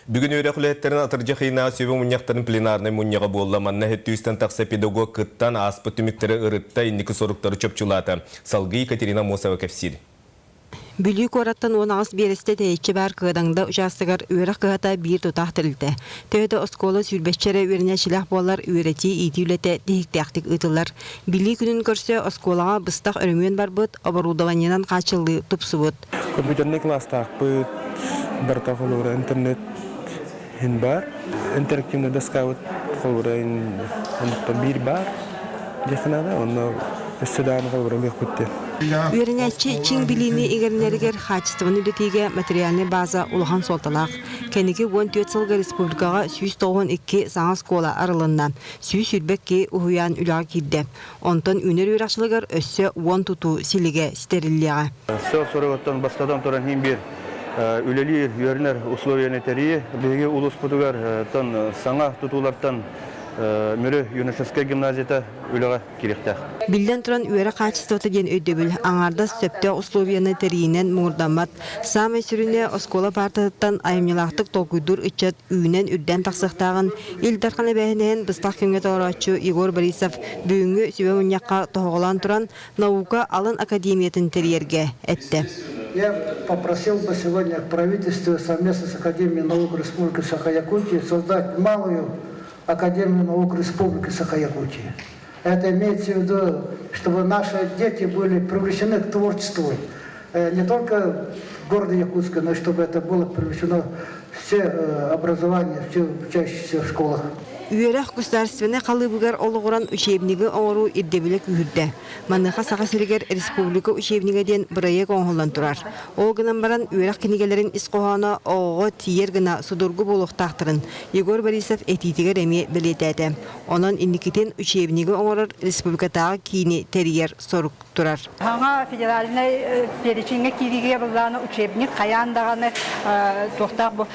Бүгін өрәқілеттерін атыржы қиына сөйбі мұнияқтарын пленарны мұнияға болла манна хеттүйістен тақса педагог қыттан аспы түміктері ұрытта индікі соруқтары чөпчулаты. Салғы Екатерина Мосова кәпсір. Бүлі кораттан онағыз бересте тәйетші бар қыдаңда ұжастығар өріқ қығата бір тұтақ тірілді. Тәйді осколы сүрбәтшері өріне шылақ болар өрети етеулеті дехіктәқтік ұтылар. Бүлі күнін көрсе осколаға бұстақ өрімен бар бұд, оборудованиянан қачылы тұпсы бұд. Компьютерный класстақ бұд, бір тақылуыра интернет бар. Интерактивный доска бұд, қолуыра бір бар. Дехінада, оны үстідан қолуыра бек бұдды. Үйренәтші чиң біліні егерінерігер қачыстығын үлетеге материальный база ұлған солталақ. Кәнеге 14 сылғы республикаға 192 саңа скола арылынна. Сүй сүрбекке ұхуян үліға кирді. Онтан үнер үйрақшылығыр өссі 10 тұту силіге стеріліға. Сел сұрығыттан бастадан тұран хем бір үлелі үйерінер условияны тәрі. Беге ұлыс бұтығар саңа тұтулардан Мөрі юношеская гимназията үліға керектәқ. Билден тұран үйері қачыстығы ден өйдөбіл. Аңарда сөпті условияны тәрейінен мұғырдамат. Самай сүріне оскола партыттан айымнелақтық толкуйдур үтчет үйінен үрден тақсықтағын. Илдарқаны бәйінен бұстақ кемге тоғырачы Егор Борисов бүгінгі сөбе мұнияққа тоғылан тұран наука алын академиятын тәрерге әтті. Я попросил бы сегодня правительство совместно с Академией наук Республики Саха-Якутия создать малую Академию наук Республики Саха-Якутия. Это имеется в виду, чтобы наши дети были привлечены к творчеству. Не только в городе Якутска, но чтобы это было привлечено все образование, все учащиеся в школах. Үйерах государственный қалыбығар олығыран учебнігі оңыру ирдебілік үйірді. Маныға саға сірігер республика учебнігеден бірайек оңғылан тұрар. Ол гынан баран үйерах кенегелерін ісқоғаны оғы тиер гына судырғы болуқтақтырын. Егор Борисов әтитігер әме білетәді. Онан инникетен учебнігі оңырыр республикатағы кейіне тәрiyер сорук тұрар. Хаңа федеральный перечинге кириге бұланы учебник қаяндағаны тоқтақ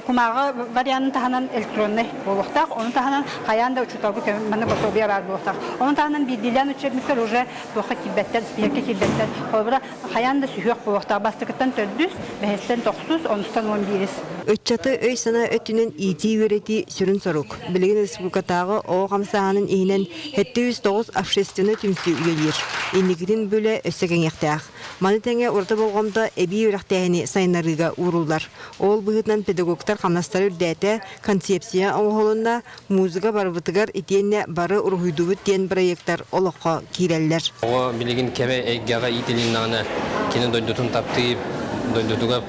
кумаға варианты тағынан электронный болуқтақ. Он таханан хаянда учуталбы мана пособия бар болуқтақ. Он таханан бидилен учебниктер уже тоққа килбеттер, спирке килбеттер. Холбыра хаянда сүйек болуқтақ. Бастықыттан төрдүс, бәхестен тоқсус, оныстан 11. Өтчаты өй сана өтінен ити өрети сүрін сорук. Білген республикатағы оғы қамсағанын ейінен 709 общественный түмсі үйелер. Иннігіден бөлі өссіген ектіғ. Маны тәңе орта болғамда әбей өріқтәйіні сайнарыға урулар. Ол бұғытнан педагогтар қамнастары үрдәті концепция оңғылында музыка барбытығар етенне бары ұрғыйдуыт ден проекттар олыққа кейрелер. Оға білеген кәбе әйгіға итілін нағаны кені дойдутын таптып, дойдутуға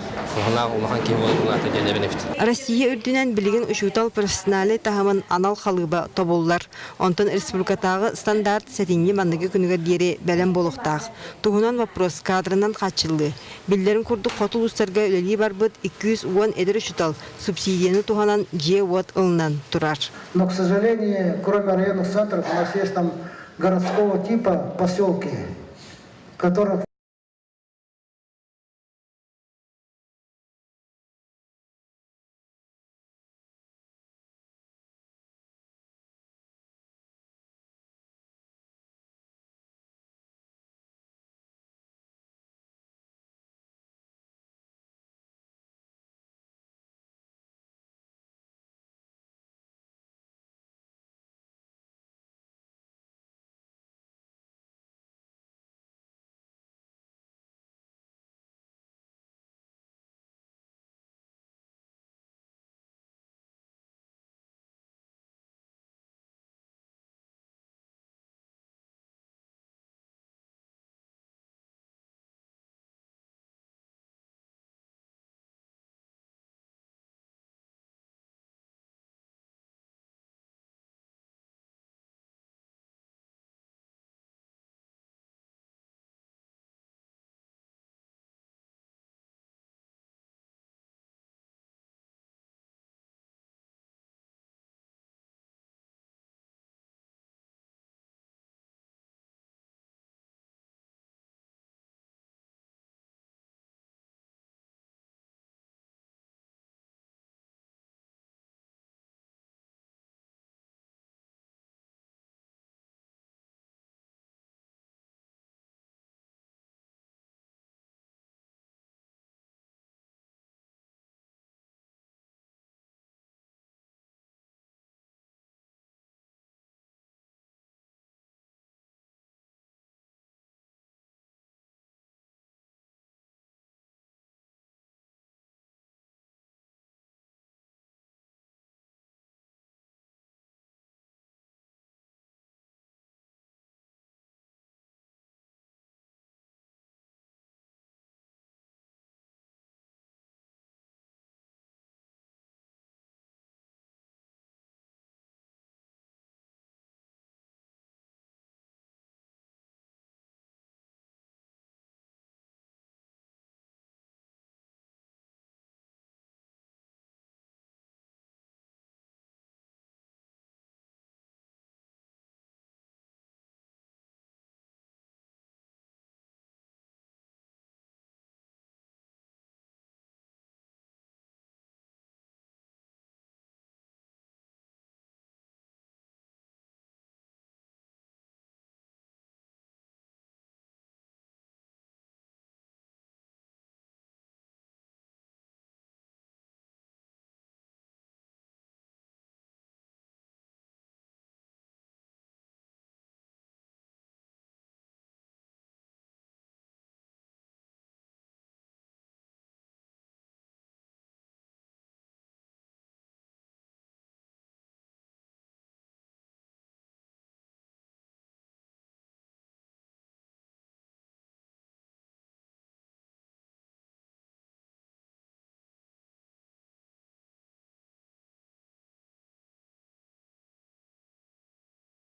Россия үрдінен білген үшутал профессионалы тағымын анал қалыба тоболлар. Онтан республикатағы стандарт сәтінге маңығы күнігер дері бәлем болуқтақ. Туғынан вопрос кадрынан қачылды. Білдерін күрді қотыл ұстарға өлелі бар бұд 210 әдір үшутал субсидияны туғанан G-Watt ылынан тұрар. Но, к сожалению, кроме районных центров, у нас есть там городского типа поселки, в которых